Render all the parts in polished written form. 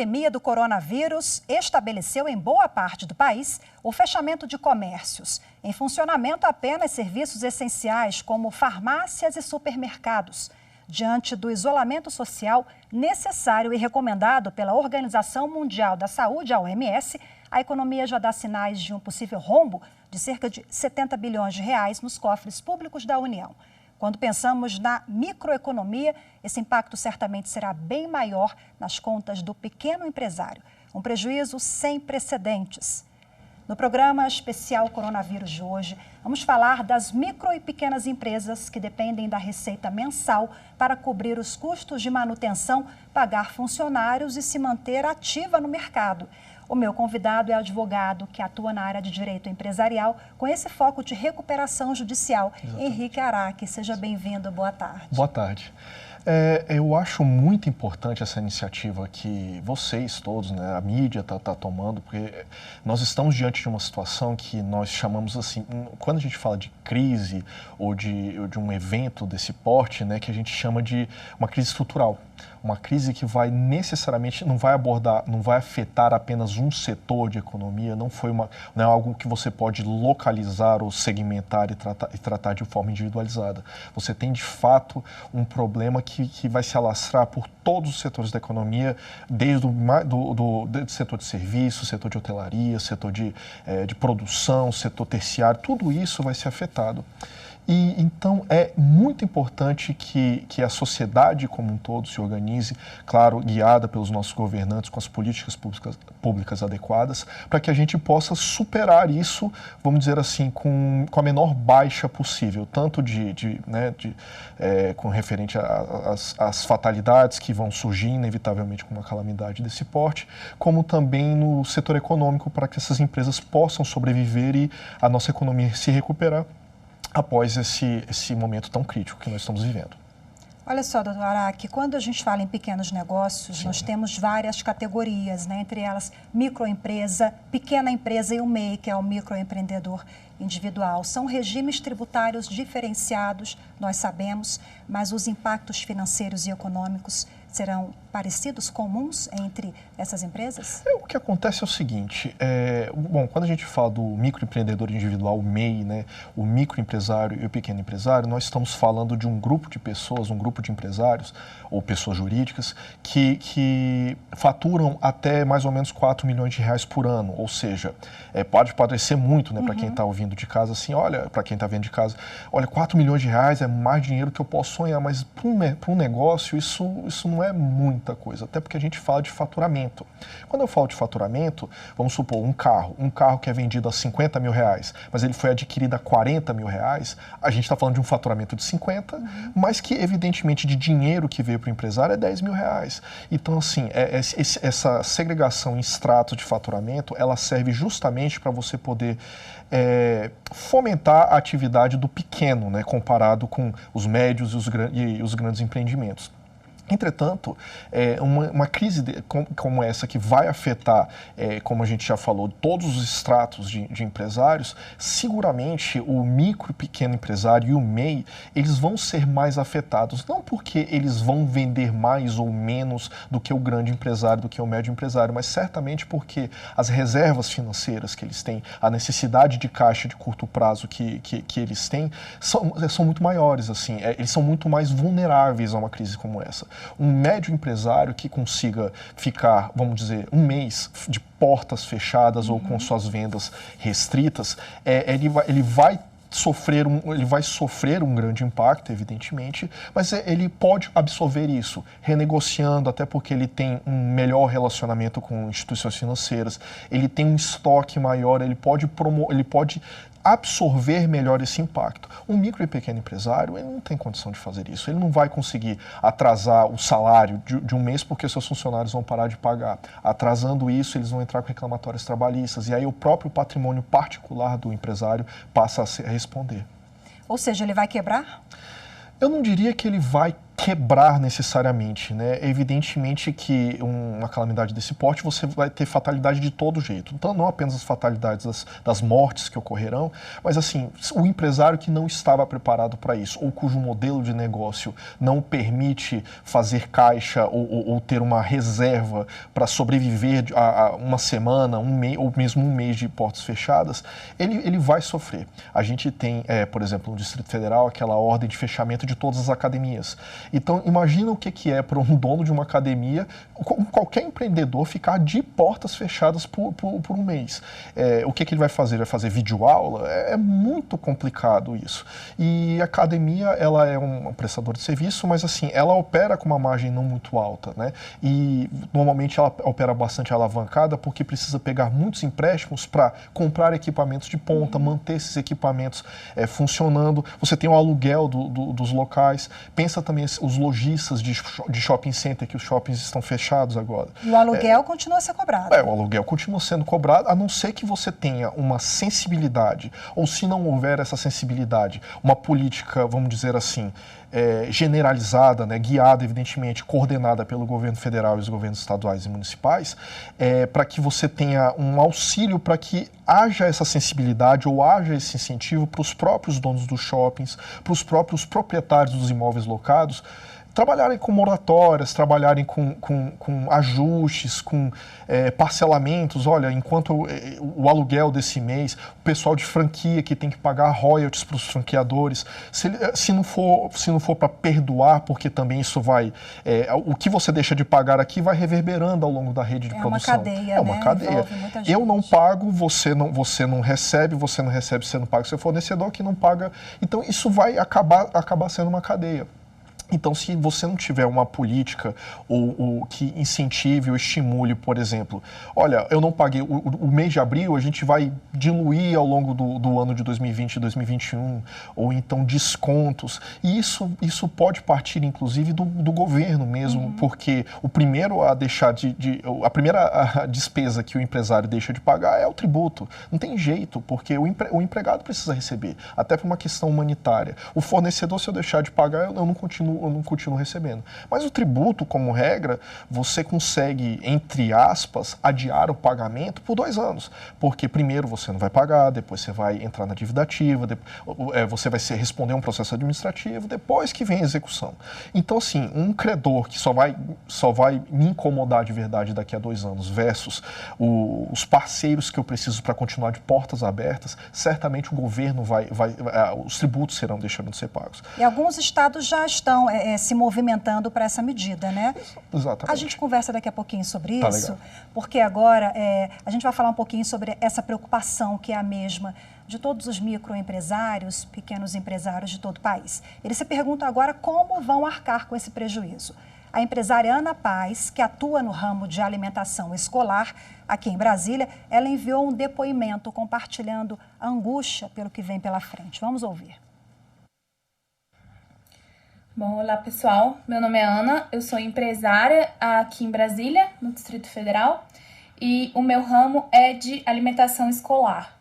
pandemia do coronavírus estabeleceu em boa parte do país o fechamento de comércios. Em funcionamento apenas serviços essenciais como farmácias e supermercados. Diante do isolamento social necessário e recomendado pela Organização Mundial da Saúde, a OMS, a economia já dá sinais de um possível rombo de cerca de 70 bilhões de reais nos cofres públicos da União. Quando pensamos na microeconomia, esse impacto certamente será bem maior nas contas do pequeno empresário. Um prejuízo sem precedentes. No programa especial Coronavírus de hoje, vamos falar das micro e pequenas empresas que dependem da receita mensal para cobrir os custos de manutenção, pagar funcionários e se manter ativa no mercado. O meu convidado é advogado que atua na área de direito empresarial com esse foco de recuperação judicial. Exatamente. Henrique Araque, seja bem-vindo, boa tarde. Boa tarde. Eu acho muito importante essa iniciativa que vocês todos, né, a mídia está tomando, porque nós estamos diante de uma situação que nós chamamos assim, quando a gente fala de crise ou de um evento desse porte, né, que a gente chama de uma crise estrutural. Uma crise que vai necessariamente, não vai afetar apenas um setor de economia, não é algo que você pode localizar ou segmentar e tratar de forma individualizada. Você tem, de fato, um problema que vai se alastrar por todos os setores da economia, desde do setor de serviços, setor de hotelaria, setor de produção, setor terciário, tudo isso vai ser afetado. E então é muito importante que a sociedade como um todo se organize, claro, guiada pelos nossos governantes, com as políticas públicas adequadas, para que a gente possa superar isso, vamos dizer assim, com a menor baixa possível, tanto com referente às fatalidades que vão surgir inevitavelmente com uma calamidade desse porte, como também no setor econômico, para que essas empresas possam sobreviver e a nossa economia se recuperar após esse momento tão crítico que nós estamos vivendo. Olha só, doutor Araque, quando a gente fala em pequenos negócios, sim, nós temos várias categorias, né? Entre elas microempresa, pequena empresa e o MEI, que é o microempreendedor individual. São regimes tributários diferenciados, nós sabemos, mas os impactos financeiros e econômicos serão parecidos, comuns entre essas empresas? O que acontece é o seguinte, quando a gente fala do microempreendedor individual, o MEI, né, o microempresário e o pequeno empresário, nós estamos falando de um grupo de pessoas, um grupo de empresários ou pessoas jurídicas que faturam até mais ou menos 4 milhões de reais por ano, ou seja, pode parecer muito, né, para quem está ouvindo de casa, assim, olha, para quem está vendo de casa, olha, 4 milhões de reais é mais dinheiro que eu posso sonhar, mas para um negócio isso não é muita coisa, até porque a gente fala de faturamento. Quando eu falo de faturamento, vamos supor um carro que é vendido a 50 mil reais, mas ele foi adquirido a 40 mil reais, a gente está falando de um faturamento de 50, mas que evidentemente de dinheiro que veio para o empresário é 10 mil reais. Então assim, essa segregação em estratos de faturamento, ela serve justamente para você poder fomentar a atividade do pequeno, né, comparado com os médios e os grandes empreendimentos. Entretanto, uma crise como essa que vai afetar, como a gente já falou, todos os estratos de empresários, seguramente o micro e pequeno empresário e o MEI, eles vão ser mais afetados, não porque eles vão vender mais ou menos do que o grande empresário, do que o médio empresário, mas certamente porque as reservas financeiras que eles têm, a necessidade de caixa de curto prazo que eles têm, são muito maiores, assim, eles são muito mais vulneráveis a uma crise como essa. Um médio empresário que consiga ficar, vamos dizer, um mês de portas fechadas ou com suas vendas restritas, ele vai sofrer um grande impacto, evidentemente, mas ele pode absorver isso, renegociando, até porque ele tem um melhor relacionamento com instituições financeiras, ele tem um estoque maior, ele pode absorver melhor esse impacto. Um micro e pequeno empresário, ele não tem condição de fazer isso. Ele não vai conseguir atrasar o salário de um mês porque seus funcionários vão parar de pagar. Atrasando isso, eles vão entrar com reclamatórios trabalhistas e aí o próprio patrimônio particular do empresário passa a responder. Ou seja, ele vai quebrar? Eu não diria que ele vai quebrar necessariamente, né? É evidentemente que uma calamidade desse porte você vai ter fatalidade de todo jeito. Então, não apenas as fatalidades das mortes que ocorrerão, mas assim, o empresário que não estava preparado para isso, ou cujo modelo de negócio não permite fazer caixa ou ter uma reserva para sobreviver a uma semana, um mês, ou mesmo um mês de portas fechadas, ele vai sofrer. A gente tem, por exemplo, no Distrito Federal, aquela ordem de fechamento de todas as academias. Então, imagina o que é para um dono de uma academia, qualquer empreendedor, ficar de portas fechadas por um mês. O que ele vai fazer? Vai fazer videoaula? É muito complicado isso. E a academia, ela é um prestador de serviço, mas assim, ela opera com uma margem não muito alta, né? E normalmente ela opera bastante alavancada porque precisa pegar muitos empréstimos para comprar equipamentos de ponta, manter esses equipamentos funcionando. Você tem o aluguel dos locais. Pensa também os lojistas de shopping center, que os shoppings estão fechados agora. E o aluguel continua a ser cobrado. O aluguel continua sendo cobrado, a não ser que você tenha uma sensibilidade, ou se não houver essa sensibilidade, uma política, vamos dizer assim, generalizada, né, guiada, evidentemente, coordenada pelo governo federal e os governos estaduais e municipais, para que você tenha um auxílio para que haja essa sensibilidade ou haja esse incentivo para os próprios donos dos shoppings, para os próprios proprietários dos imóveis locados, trabalharem com moratórias, trabalharem com ajustes, com parcelamentos. Olha, enquanto o aluguel desse mês, o pessoal de franquia que tem que pagar royalties para os franqueadores, se não for para perdoar, porque também isso vai... o que você deixa de pagar aqui vai reverberando ao longo da rede de produção. É uma cadeia, É uma cadeia. Eu não pago, você não recebe, você não paga seu fornecedor, que não paga. Então, isso vai acabar sendo uma cadeia. Então, se você não tiver uma política ou que incentive ou estimule, por exemplo, olha, eu não paguei, o mês de abril a gente vai diluir ao longo do ano de 2020 e 2021, ou então descontos, e isso pode partir, inclusive, do governo mesmo, porque o primeiro a deixar a primeira despesa que o empresário deixa de pagar é o tributo. Não tem jeito, porque o empregado precisa receber, até por uma questão humanitária. O fornecedor, se eu deixar de pagar, eu não continuo recebendo. Mas o tributo, como regra, você consegue, entre aspas, adiar o pagamento por 2 anos. Porque primeiro você não vai pagar, depois você vai entrar na dívida ativa, você vai responder a um processo administrativo, depois que vem a execução. Então, assim, um credor que só vai me incomodar de verdade daqui a 2 anos versus os parceiros que eu preciso para continuar de portas abertas, certamente o governo os tributos serão deixando de ser pagos. E alguns estados já estão se movimentando para essa medida, né? Exatamente. A gente conversa daqui a pouquinho sobre isso, legal. Porque agora a gente vai falar um pouquinho sobre essa preocupação que é a mesma de todos os microempresários, pequenos empresários de todo o país. Eles se perguntam agora como vão arcar com esse prejuízo. A empresária Ana Paz, que atua no ramo de alimentação escolar aqui em Brasília, ela enviou um depoimento compartilhando a angústia pelo que vem pela frente. Vamos ouvir. Bom, olá pessoal, meu nome é Ana, eu sou empresária aqui em Brasília, no Distrito Federal, e o meu ramo é de alimentação escolar.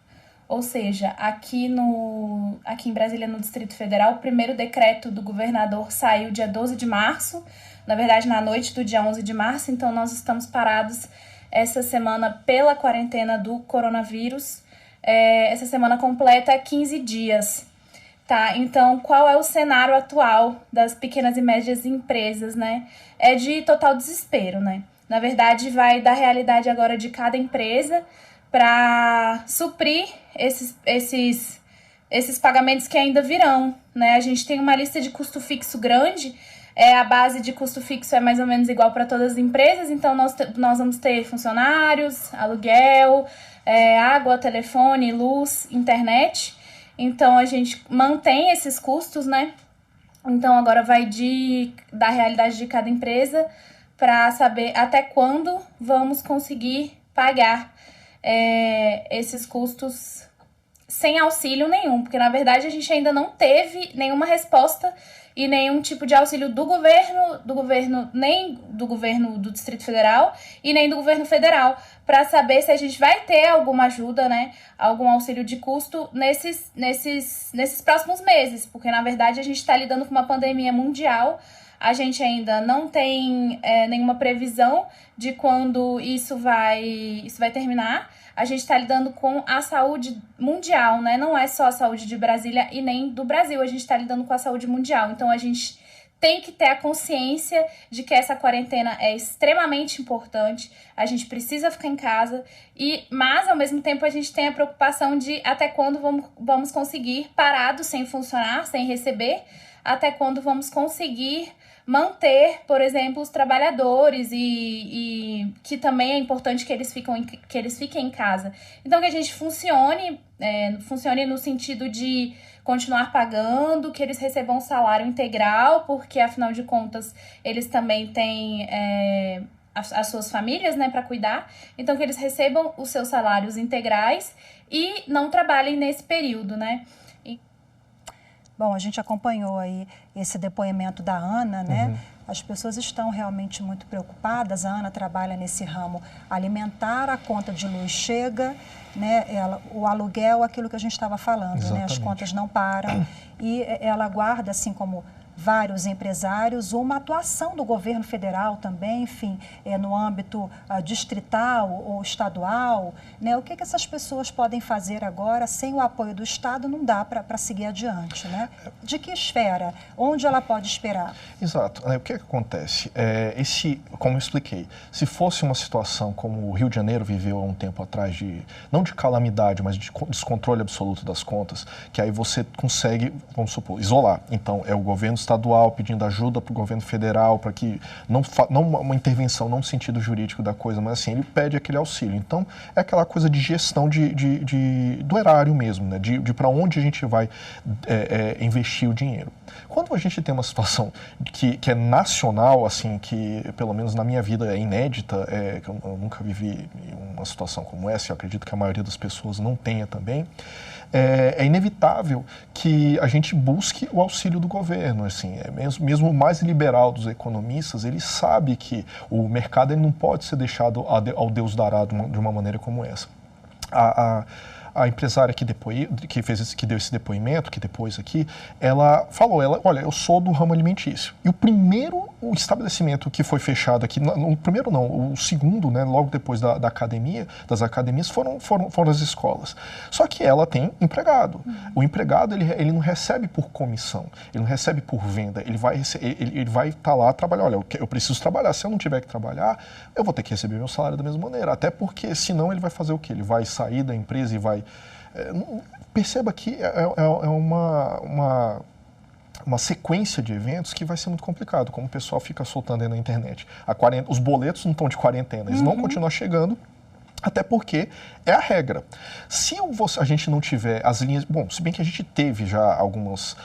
Ou seja, aqui em Brasília, no Distrito Federal, o primeiro decreto do governador saiu dia 12 de março, na verdade na noite do dia 11 de março, então nós estamos parados essa semana pela quarentena do coronavírus. Essa semana completa 15 dias. Tá, então qual é o cenário atual das pequenas e médias empresas, né? É de total desespero, né? Na verdade, vai da realidade agora de cada empresa para suprir esses pagamentos que ainda virão, né? A gente tem uma lista de custo fixo grande, a base de custo fixo é mais ou menos igual para todas as empresas, então nós vamos ter funcionários, aluguel, água, telefone, luz, internet. Então, a gente mantém esses custos, né? Então, agora vai da realidade de cada empresa para saber até quando vamos conseguir pagar esses custos sem auxílio nenhum, porque na verdade a gente ainda não teve nenhuma resposta e nenhum tipo de auxílio do governo, nem do governo do Distrito Federal e nem do governo federal, para saber se a gente vai ter alguma ajuda, né, algum auxílio de custo nesses próximos meses, porque na verdade a gente está lidando com uma pandemia mundial. A gente ainda não tem nenhuma previsão de quando isso vai terminar. A gente está lidando com a saúde mundial, né? Não é só a saúde de Brasília e nem do Brasil. A gente está lidando com a saúde mundial. Então, a gente tem que ter a consciência de que essa quarentena é extremamente importante. A gente precisa ficar em casa, mas, ao mesmo tempo, a gente tem a preocupação de até quando vamos conseguir parados sem funcionar, sem receber, até quando vamos conseguir manter, por exemplo, os trabalhadores e que também é importante que eles fiquem em casa. Então, que a gente funcione no sentido de continuar pagando, que eles recebam um salário integral, porque, afinal de contas, eles também têm as suas famílias, né, para cuidar. Então, que eles recebam os seus salários integrais e não trabalhem nesse período, né? Bom, a gente acompanhou aí esse depoimento da Ana, né? As pessoas estão realmente muito preocupadas. A Ana trabalha nesse ramo alimentar, a conta de luz chega, né? O aluguel, aquilo que a gente estava falando, né? As contas não param e ela aguarda, assim como vários empresários, uma atuação do governo federal também, enfim, no âmbito distrital ou estadual, né? O que essas pessoas podem fazer agora sem o apoio do Estado? Não dá para seguir adiante, né? De que esfera? Onde ela pode esperar? Exato. O que acontece? Como eu expliquei, se fosse uma situação como o Rio de Janeiro viveu há um tempo atrás, não de calamidade, mas de descontrole absoluto das contas, que aí você consegue, vamos supor, isolar. Então, é o governo estadual pedindo ajuda para o governo federal, para que não uma intervenção, não no sentido jurídico da coisa, mas assim, ele pede aquele auxílio. Então, é aquela coisa de gestão do erário mesmo, né? De para onde a gente vai investir o dinheiro. Quando a gente tem uma situação que é nacional, assim, que pelo menos na minha vida é inédita, que eu nunca vivi uma situação como essa, eu acredito que a maioria das pessoas não tenha também, é inevitável que a gente busque o auxílio do governo. Assim, mesmo o mais liberal dos economistas, ele sabe que o mercado ele não pode ser deixado ao Deus dará de uma maneira como essa. A empresária que deu esse depoimento, que depois aqui, ela falou, olha, eu sou do ramo alimentício. E o estabelecimento que foi fechado aqui, o primeiro não, o segundo, né, logo depois das academias, foram as escolas. Só que ela tem empregado. O empregado, ele não recebe por comissão, ele não recebe por venda, ele vai estar lá trabalhar. Olha, eu preciso trabalhar, se eu não tiver que trabalhar, eu vou ter que receber meu salário da mesma maneira. Até porque, senão, ele vai fazer o quê? Ele vai sair da empresa e vai... perceba que é uma sequência de eventos que vai ser muito complicado, como o pessoal fica soltando aí na internet. Os boletos não estão de quarentena, eles vão continuar chegando, até porque é a regra. Se a gente não tiver as linhas... Bom, se bem que a gente teve já algumas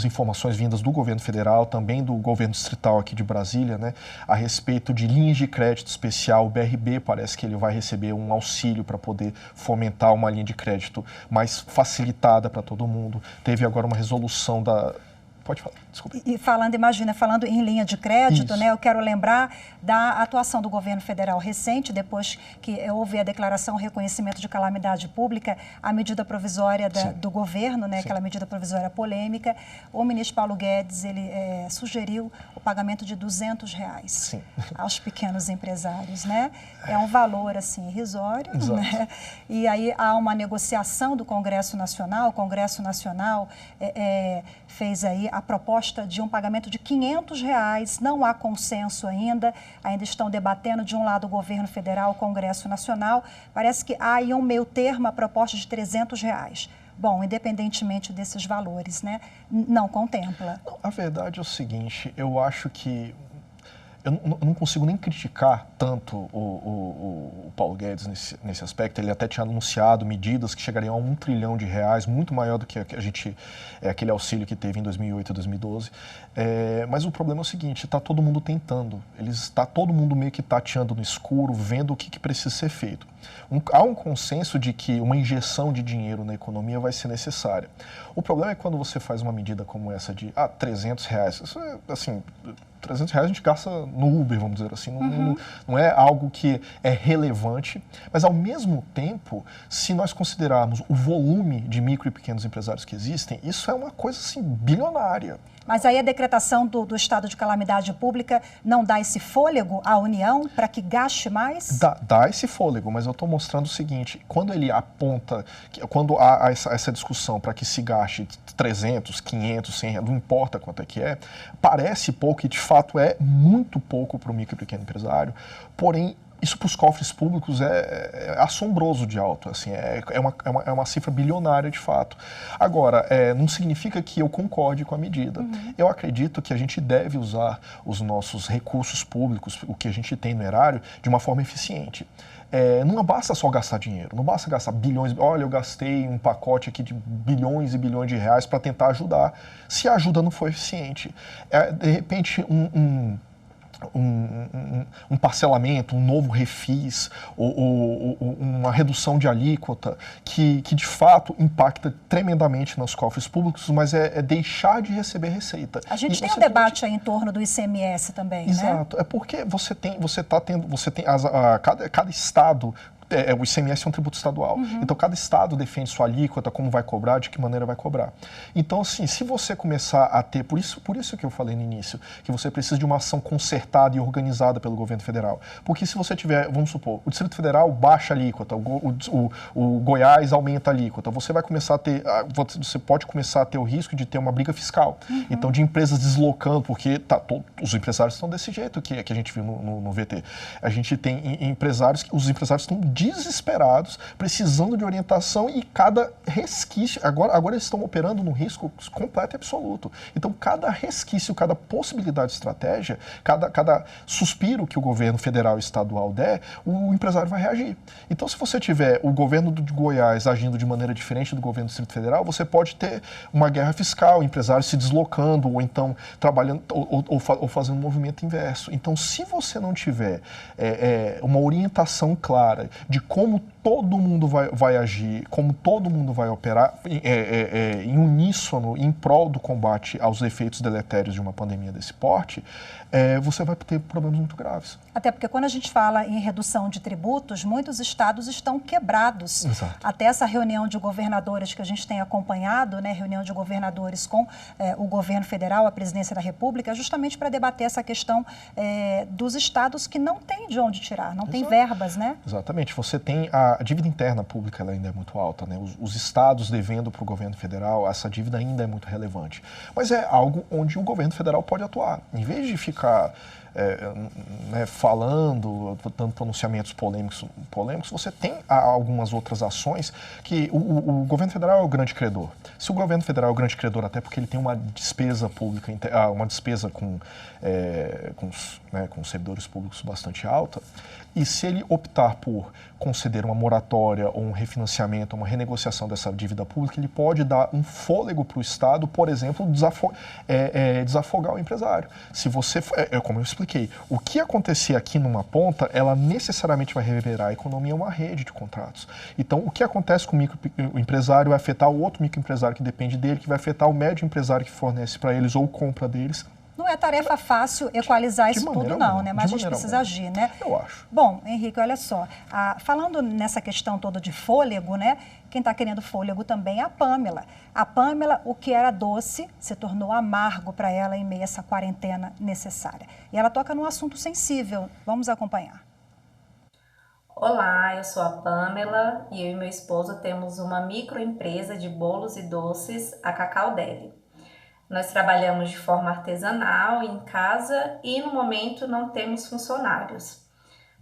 informações vindas do governo federal, também do governo distrital aqui de Brasília, né, a respeito de linhas de crédito especial. O BRB parece que ele vai receber um auxílio para poder fomentar uma linha de crédito mais facilitada para todo mundo. Teve agora uma resolução da... Pode falar, desculpa. E falando em linha de crédito, né, eu quero lembrar da atuação do governo federal recente, depois que houve a declaração, o reconhecimento de calamidade pública, a medida provisória do governo, né, aquela medida provisória polêmica. O ministro Paulo Guedes, ele sugeriu o pagamento de R$200 aos pequenos empresários, né? É um valor, assim, irrisório, né? E aí há uma negociação do Congresso Nacional, o Congresso Nacional fez aí a proposta de um pagamento de R$500, não há consenso ainda estão debatendo de um lado o governo federal, o Congresso Nacional, parece que há aí um meio termo, a proposta de R$300. Bom, independentemente desses valores, né, não contempla. A verdade é o seguinte, eu acho que eu não consigo nem criticar tanto o Paulo Guedes nesse aspecto. Ele até tinha anunciado medidas que chegariam a R$1 trilhão, muito maior do que aquele auxílio que teve em 2008 e 2012. Mas o problema é o seguinte, está todo mundo tentando. Está todo mundo meio que tateando no escuro, vendo o que precisa ser feito. Há um consenso de que uma injeção de dinheiro na economia vai ser necessária. O problema é quando você faz uma medida como essa de R$300. Isso é, assim, R$300 a gente gasta no Uber, vamos dizer assim. Não é algo que é relevante, mas ao mesmo tempo, se nós considerarmos o volume de micro e pequenos empresários que existem, isso é uma coisa assim, bilionária. Mas aí a decretação do estado de calamidade pública não dá esse fôlego à União para que gaste mais? Dá esse fôlego, mas eu estou mostrando o seguinte, quando ele aponta, quando há essa discussão para que se gaste 300, 500, 100, não importa quanto é que é, parece pouco e de fato é muito pouco para o micro e pequeno empresário, porém isso para os cofres públicos é assombroso de alto, assim, é uma cifra bilionária de fato. Agora, não significa que eu concorde com a medida. Eu acredito que a gente deve usar os nossos recursos públicos, o que a gente tem no erário, de uma forma eficiente. Não basta só gastar dinheiro, não basta gastar bilhões. Olha, eu gastei um pacote aqui de bilhões e bilhões de reais para tentar ajudar. Se a ajuda não for eficiente, de repente um parcelamento, um novo refis, ou uma redução de alíquota que de fato impacta tremendamente nos cofres públicos, mas é deixar de receber receita. A gente tem um debate aí em torno do ICMS também, Exato. né? É porque cada estado. O ICMS é um tributo estadual. Então, cada estado defende sua alíquota, como vai cobrar, de que maneira vai cobrar. Então, assim, se você começar a ter... Por isso que eu falei no início, que você precisa de uma ação concertada e organizada pelo governo federal. Porque se você tiver, vamos supor, o Distrito Federal baixa a alíquota, o Goiás aumenta a alíquota, você pode começar a ter o risco de ter uma briga fiscal. Então, de empresas deslocando, porque os empresários estão desse jeito que a gente viu no VT. A gente tem empresários, os empresários estão desesperados, precisando de orientação e cada resquício, agora eles estão operando num risco completo e absoluto. Então, cada resquício, cada possibilidade de estratégia, cada suspiro que o governo federal e estadual der, o empresário vai reagir. Então, se você tiver o governo de Goiás agindo de maneira diferente do governo do Distrito Federal, você pode ter uma guerra fiscal, empresários se deslocando, ou então trabalhando, ou fazendo um movimento inverso. Então, se você não tiver uma orientação clara de como todo mundo vai agir, como todo mundo vai operar em uníssono, em prol do combate aos efeitos deletérios de uma pandemia desse porte, você vai ter problemas muito graves. Até porque quando a gente fala em redução de tributos, muitos estados estão quebrados. Exato. Até essa reunião de governadores que a gente tem acompanhado, né, reunião de governadores com o governo federal, a presidência da República, justamente para debater essa questão dos estados que não têm de onde tirar, não têm verbas, né? Exatamente. Você tem a dívida interna pública, ela ainda é muito alta, né? Os estados devendo para o governo federal, essa dívida ainda é muito relevante. Mas é algo onde o governo federal pode atuar. Em vez de ficar falando, dando pronunciamentos polêmicos, você tem algumas outras ações que o governo federal é o grande credor. Se o governo federal é o grande credor, até porque ele tem uma despesa pública, uma despesa com os servidores públicos bastante alta, e se ele optar por conceder uma moratória ou um refinanciamento, uma renegociação dessa dívida pública, ele pode dar um fôlego para o Estado, por exemplo, desafogar o empresário. Se você, como eu expliquei, o que acontecer aqui numa ponta, ela necessariamente vai reverberar a economia, é uma rede de contratos. Então, o que acontece com o microempresário vai afetar o outro microempresário que depende dele, que vai afetar o médio empresário que fornece para eles ou compra deles. Não é tarefa fácil equalizar isso tudo, não, né? Mas a gente precisa agir, né? Eu acho. Bom, Henrique, olha só. Falando nessa questão toda de fôlego, né? Quem está querendo fôlego também é a Pamela. A Pamela, o que era doce, se tornou amargo para ela em meio a essa quarentena necessária. E ela toca num assunto sensível. Vamos acompanhar. Olá, eu sou a Pamela e eu e meu esposo temos uma microempresa de bolos e doces, a Cacau Deli. Nós trabalhamos de forma artesanal em casa e no momento não temos funcionários.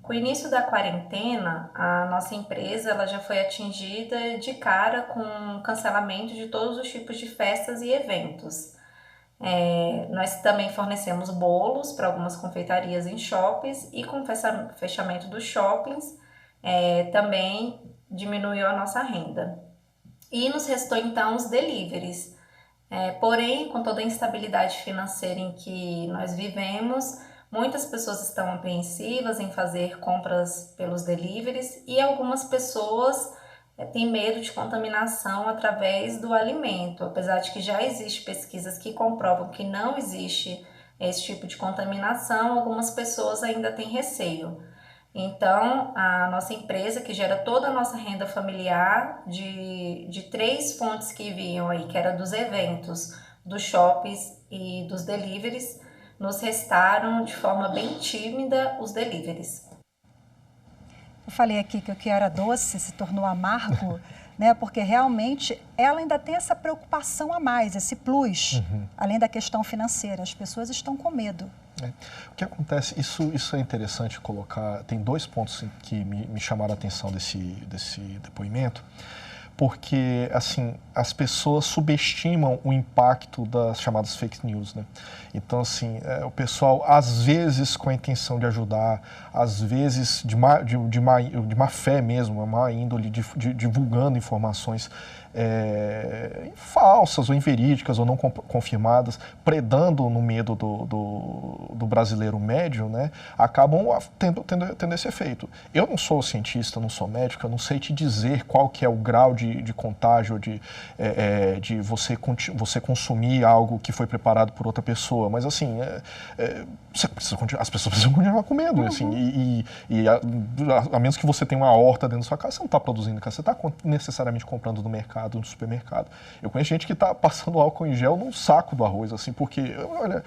Com o início da quarentena, a nossa empresa ela já foi atingida de cara com cancelamento de todos os tipos de festas e eventos. Nós também fornecemos bolos para algumas confeitarias em shoppings e com o fechamento dos shoppings também diminuiu a nossa renda. E nos restou então os deliveries. Porém, com toda a instabilidade financeira em que nós vivemos, Muitas pessoas estão apreensivas em fazer compras pelos deliveries e algumas pessoas têm medo de contaminação através do alimento, apesar de que já existem pesquisas que comprovam que não existe esse tipo de contaminação, algumas pessoas ainda têm receio. Então, a nossa empresa, que gera toda a nossa renda familiar, de 3 fontes que vinham aí, que era dos eventos, dos shoppings e dos deliveries, nos restaram de forma bem tímida os deliveries. Eu falei aqui que o que era doce se tornou amargo, né? Porque realmente ela ainda tem essa preocupação a mais, esse plus, além da questão financeira. As pessoas estão com medo. O que acontece, isso é interessante colocar, tem 2 pontos que me chamaram a atenção desse depoimento, porque, assim, as pessoas subestimam o impacto das chamadas fake news, né? Então, assim, o pessoal, às vezes, com a intenção de ajudar, às vezes, de má fé mesmo, uma má índole, divulgando informações falsas ou inverídicas ou não confirmadas, predando no medo do brasileiro médio, né, acabam tendo esse efeito. Eu não sou cientista, não sou médico, eu não sei te dizer qual que é o grau de contágio, de você consumir algo que foi preparado por outra pessoa, mas assim, as pessoas precisam continuar comendo, assim, a menos que você tenha uma horta dentro da sua casa, você não está produzindo, você está necessariamente comprando no mercado, no supermercado. Eu conheço gente que está passando álcool em gel num saco do arroz, assim, porque, olha,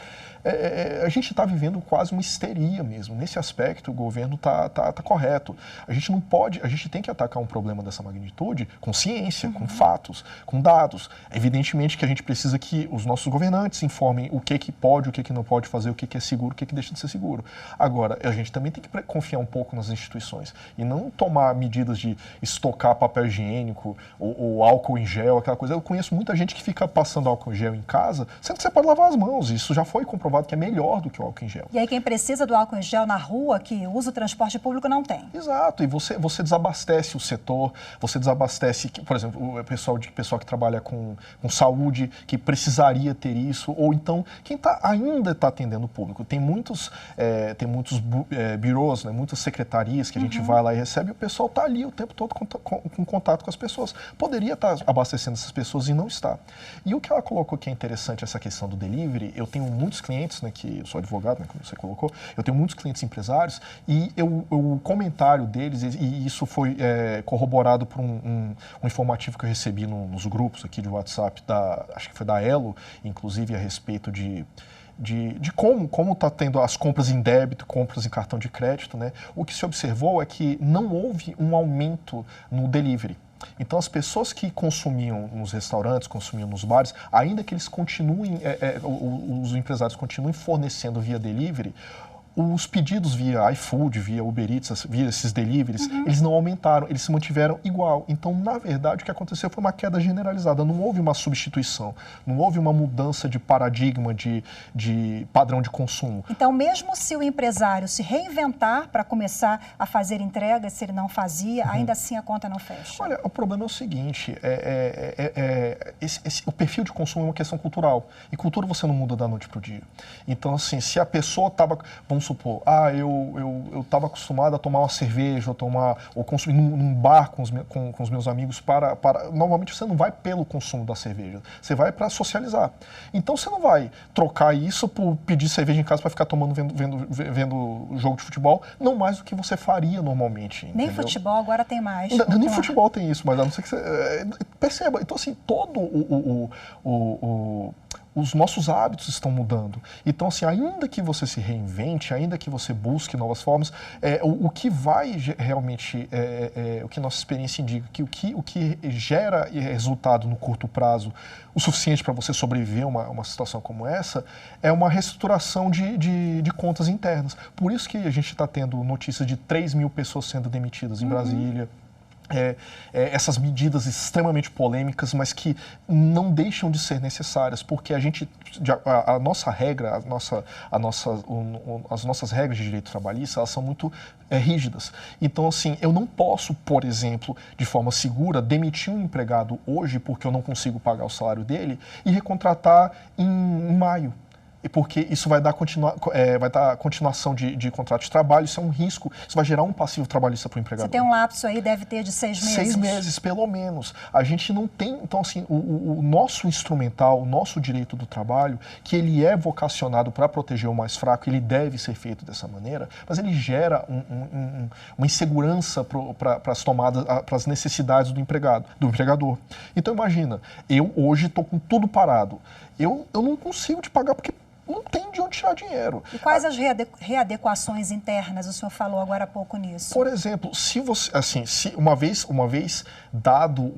a gente está vivendo quase uma histeria mesmo. Nesse aspecto, o governo está correto. A gente não pode, a gente tem que atacar um problema dessa magnitude com ciência, com fatos, com dados. Evidentemente que a gente precisa que os nossos governantes informem o que pode, o que não pode fazer, o que é seguro, o que deixa de ser seguro. Agora, a gente também tem que confiar um pouco nas instituições e não tomar medidas de estocar papel higiênico ou álcool em gel, aquela coisa. Eu conheço muita gente que fica passando álcool em gel em casa, sendo que você pode lavar as mãos. Isso já foi comprovado que é melhor do que o álcool em gel. E aí quem precisa do álcool em gel na rua, que usa o transporte público, não tem. Exato. E você desabastece o setor, você desabastece, por exemplo, o pessoal que trabalha com saúde, que precisaria ter isso, ou então quem ainda está atendendo o público. Tem muitos birôs, né, muitas secretarias que a gente vai lá e recebe, e o pessoal está ali o tempo todo com contato com as pessoas. Poderia estar abastecendo essas pessoas e não está. E o que ela colocou que é interessante, essa questão do delivery, eu tenho muitos clientes, né, que eu sou advogado, né, como você colocou, eu tenho muitos clientes empresários e o comentário deles, e isso foi corroborado por um informativo que eu recebi nos grupos aqui de WhatsApp, acho que foi da Elo, inclusive a respeito de como está tendo as compras em débito, compras em cartão de crédito, né? O que se observou é que não houve um aumento no delivery. Então, as pessoas que consumiam nos restaurantes, consumiam nos bares, ainda que eles continuem, os empresários continuem fornecendo via delivery, os pedidos via iFood, via Uber Eats, via esses deliveries, eles não aumentaram, eles se mantiveram igual. Então, na verdade, o que aconteceu foi uma queda generalizada, não houve uma substituição, não houve uma mudança de paradigma, de padrão de consumo. Então, mesmo se o empresário se reinventar para começar a fazer entregas, se ele não fazia, ainda assim a conta não fecha. Olha, o problema é o seguinte, o perfil de consumo é uma questão cultural, e cultura você não muda da noite para o dia. Então, assim, se a pessoa estava, vamos supor, eu estava acostumado a tomar uma cerveja, ou consumir num bar com os meus amigos normalmente você não vai pelo consumo da cerveja, você vai para socializar. Então você não vai trocar isso por pedir cerveja em casa para ficar tomando, vendo jogo de futebol, não mais do que você faria normalmente. Nem entendeu? Futebol agora tem mais. Nem futebol tem isso, mas a não ser que você perceba. Então, assim, todo os nossos hábitos estão mudando. Então, assim, ainda que você se reinvente, ainda que você busque novas formas, o que vai realmente, o que nossa experiência indica, que o que gera resultado no curto prazo, o suficiente para você sobreviver a uma situação como essa, é uma reestruturação de contas internas. Por isso que a gente está tendo notícias de 3 mil pessoas sendo demitidas em Brasília. Essas medidas extremamente polêmicas, mas que não deixam de ser necessárias, porque a nossa regra, as nossas regras de direito trabalhista, elas são muito rígidas. Então, assim, eu não posso, por exemplo, de forma segura, demitir um empregado hoje porque eu não consigo pagar o salário dele e recontratar em maio. E porque isso vai dar continuação de contrato de trabalho, isso é um risco, isso vai gerar um passivo trabalhista para o empregador. Você tem um lapso aí, deve ter de 6 meses. 6 meses, pelo menos. A gente não tem, então assim, o nosso instrumental, o nosso direito do trabalho, que ele é vocacionado para proteger o mais fraco, ele deve ser feito dessa maneira, mas ele gera uma insegurança para as tomadas, para as necessidades do empregador. Então imagina, eu hoje estou com tudo parado, eu não consigo te pagar porque não tem de onde tirar dinheiro. E quais as readequações internas? O senhor falou agora há pouco nisso. Por exemplo, se você, assim, se uma vez dado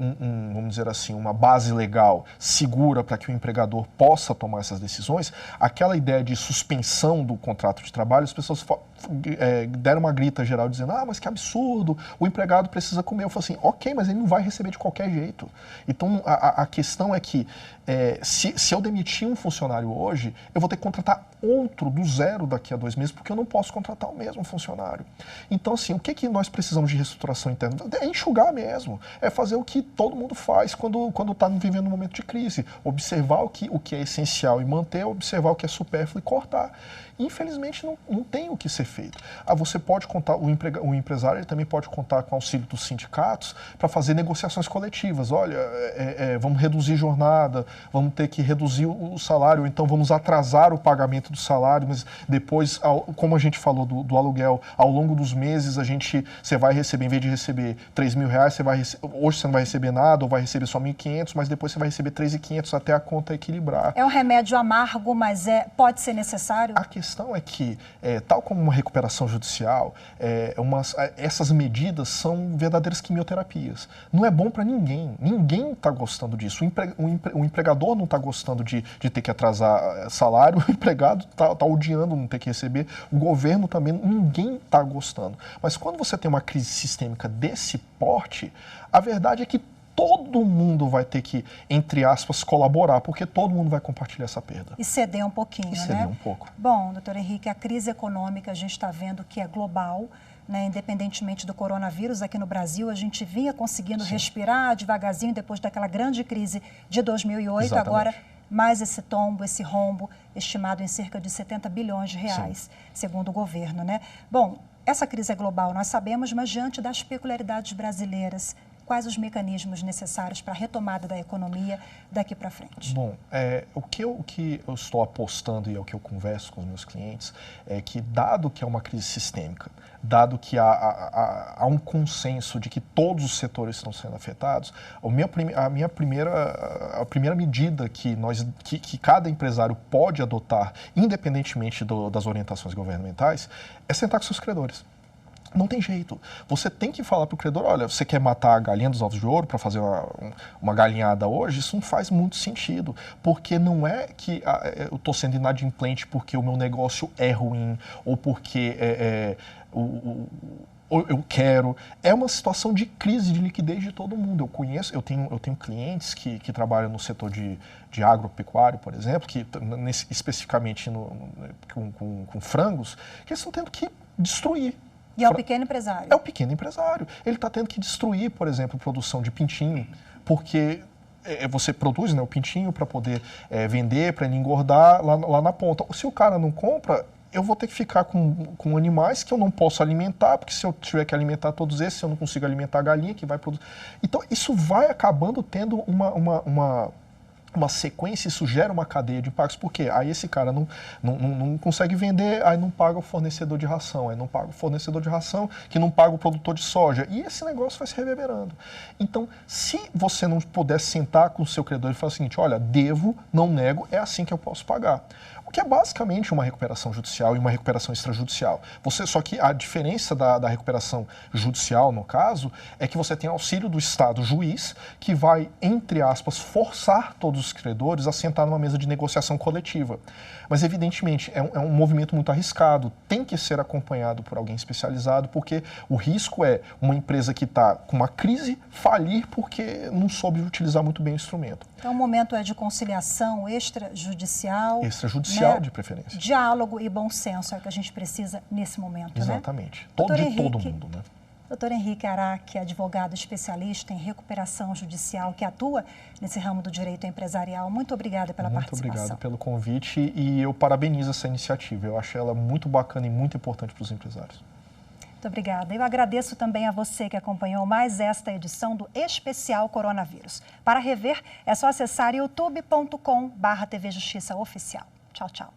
vamos dizer assim, uma base legal segura para que o empregador possa tomar essas decisões, aquela ideia de suspensão do contrato de trabalho, as pessoas deram uma grita geral dizendo, mas que absurdo, o empregado precisa comer. Eu falo assim, ok, mas ele não vai receber de qualquer jeito. Então, a questão é que se eu demitir um funcionário hoje, eu vou ter que contratar outro do zero daqui a 2 meses, porque eu não posso contratar o mesmo funcionário. Então, assim, o que nós precisamos de reestruturação interna? É enxugar mesmo, é fazer o que todo mundo faz quando está vivendo um momento de crise, observar o que é essencial e manter, observar o que é supérfluo e cortar. Infelizmente, não tem o que ser feito. Você pode contar, o empresário ele também pode contar com o auxílio dos sindicatos para fazer negociações coletivas. Olha, vamos reduzir jornada, vamos ter que reduzir o salário, então vamos atrasar o pagamento do salário, mas depois, como a gente falou do aluguel, ao longo dos meses você vai receber, em vez de receber R$3.000, hoje você não vai receber nada, ou vai receber só R$1.500, mas depois você vai receber R$3.500 até a conta equilibrar. É um remédio amargo, mas pode ser necessário? A questão é que, tal como uma recuperação judicial, essas medidas são verdadeiras quimioterapias. Não é bom para ninguém. Ninguém está gostando disso. O empregador não está gostando de ter que atrasar salário, o empregado está odiando não ter que receber, o governo também, ninguém está gostando. Mas quando você tem uma crise sistêmica desse porte, a verdade é que todo mundo vai ter que, entre aspas, colaborar, porque todo mundo vai compartilhar essa perda. E ceder um pouquinho, né? Ceder um pouco. Bom, doutor Henrique, a crise econômica a gente está vendo que é global, né? Independentemente do coronavírus, aqui no Brasil a gente vinha conseguindo respirar devagarzinho depois daquela grande crise de 2008, Exatamente. Agora mais esse tombo, esse rombo, estimado em cerca de 70 bilhões de reais, segundo o governo, né? Bom, essa crise é global, nós sabemos, mas diante das peculiaridades brasileiras, quais os mecanismos necessários para a retomada da economia daqui para frente? Bom, o que eu estou apostando e é o que eu converso com os meus clientes é que, dado que é uma crise sistêmica, dado que há um consenso de que todos os setores estão sendo afetados, a primeira medida que cada empresário pode adotar, independentemente das orientações governamentais, é sentar com seus credores. Não tem jeito. Você tem que falar para o credor, olha, você quer matar a galinha dos ovos de ouro para fazer uma galinhada hoje? Isso não faz muito sentido, porque não é que eu estou sendo inadimplente porque o meu negócio é ruim ou porque eu quero. É uma situação de crise de liquidez de todo mundo. Eu tenho clientes que trabalham no setor de agropecuário, por exemplo, que especificamente com frangos, que eles estão tendo que destruir. E é o pequeno empresário? É o pequeno empresário. Ele está tendo que destruir, por exemplo, a produção de pintinho, porque você produz, né, o pintinho para poder vender, para ele engordar lá na ponta. Se o cara não compra, eu vou ter que ficar com animais que eu não posso alimentar, porque se eu tiver que alimentar todos esses, eu não consigo alimentar a galinha que vai produzir. Então, isso vai acabando tendo uma sequência, isso gera uma cadeia de impactos, porque aí esse cara não consegue vender, aí não paga o fornecedor de ração, aí não paga o fornecedor de ração, que não paga o produtor de soja, e esse negócio vai se reverberando. Então, se você não puder sentar com o seu credor e falar o seguinte, olha, devo, não nego, é assim que eu posso pagar. O que é basicamente uma recuperação judicial e uma recuperação extrajudicial. Só que a diferença da recuperação judicial, no caso, é que você tem auxílio do Estado juiz, que vai, entre aspas, forçar todos os credores a sentar numa mesa de negociação coletiva. Mas, evidentemente, é um movimento muito arriscado, tem que ser acompanhado por alguém especializado, porque o risco é uma empresa que está com uma crise falir porque não soube utilizar muito bem o instrumento. Então, o momento é de conciliação extrajudicial. Extrajudicial, né? De preferência. Diálogo e bom senso é o que a gente precisa nesse momento, exatamente. Né? De todo mundo, né? Doutor Henrique Araque, advogado especialista em recuperação judicial que atua nesse ramo do direito empresarial, muito obrigada pela participação. Muito obrigado pelo convite e eu parabenizo essa iniciativa. Eu acho ela muito bacana e muito importante para os empresários. Muito obrigada. Eu agradeço também a você que acompanhou mais esta edição do Especial Coronavírus. Para rever, é só acessar youtube.com/TV Justiça Oficial. Tchau, tchau.